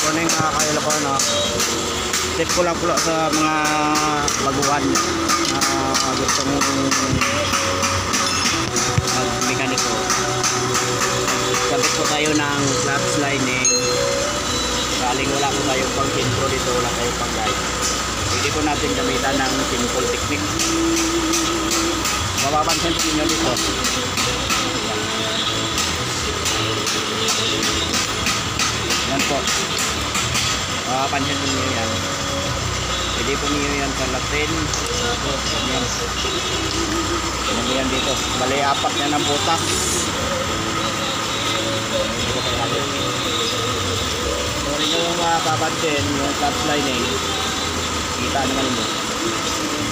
morning mga kailo ko, no? Tip ko lang po sa mga baguhan na gustong mag-mekaniko. Sabit po tayo ng clutch lining. Galing wala po tayong pang intro dito, wala tayong pang guide. Pwede po natin gamitan ng simple technique. Mapapansin po ninyo dito. Yan po. Mapapansin po ninyo yan. Pwede po ninyo yan sa Latin. Yan. Yan yan dito. Bali, apat yan ang butas. So, ninyo yung mapapansin, yung clutch lining. Kita naman mo.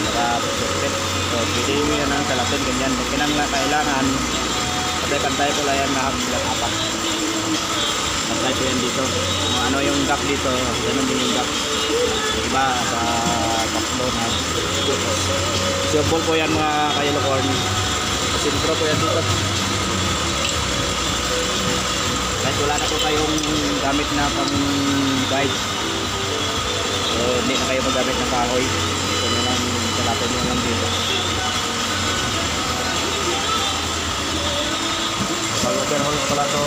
Naka-perfect. So, pwede nyo yan ang sa Latin. Ganyan. Kailangan pantay-pantay ko lang yan na apat. Pantay ko yan dito. Kung ano yung gap dito, ganun din yung gap. Diba sa takbo na simple po yan mga ka-unicorn. Sintro po yan dito. Kahit wala na po kayong gamit na pang guide, so hindi na kayo magamit ng kahoy. Ito na lang, salapin nyo lang dito. Mag-overhaul pala to.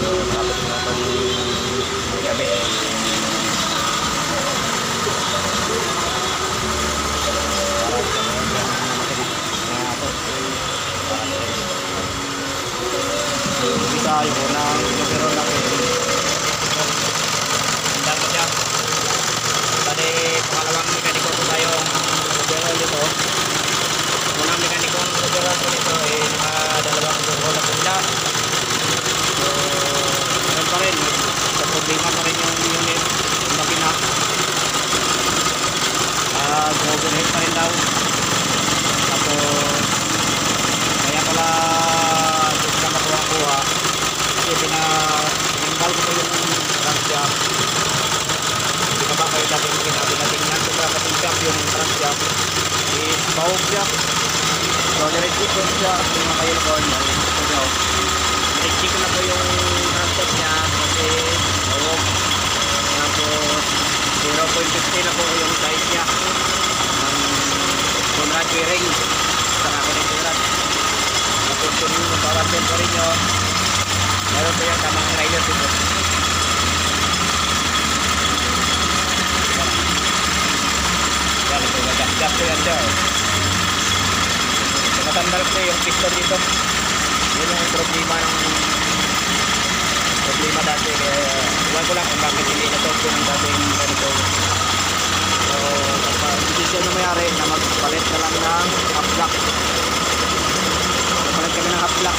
So, malapit na itong gabi. So, isa yung unang overhaul natin. Handa ko siya. Tadi pangalawang mekaniko ko tayong overhaul dito. Unang mekaniko ang overhaul ko nito ay dalawang overhaul na sila. So, meron pa rin. Sa problema pa rin yung unit, yung makina. Overhead pa rin daw. Tapos, kaya pala hindi na makuha-kuha. Kasi pinambal ko yung crankshaft. Hindi ka ba kayo dating pinatingnan ko sa crankshaft yung crankshaft. Is bahog siya. So, nirecheck ko siya yung mga unicorn niya. Nirecheck ko na po yung crankshaft niya kasi bahog. Tapos 0.50 na po yung size niya ng Conrad bearing sa connector. Tapos kung mapapansin po rin nyo, meron po yung tamang rider dito. Yan, ito magas-gas ko yan siya. Nakatandal ko yung piston dito. Yun yung problema dati. Iwan ko lang kung bakit hindi natulog ng dating ganito. So, hindi siya namayari na magpalit na lang ng half block. Magpalit kami ng half block.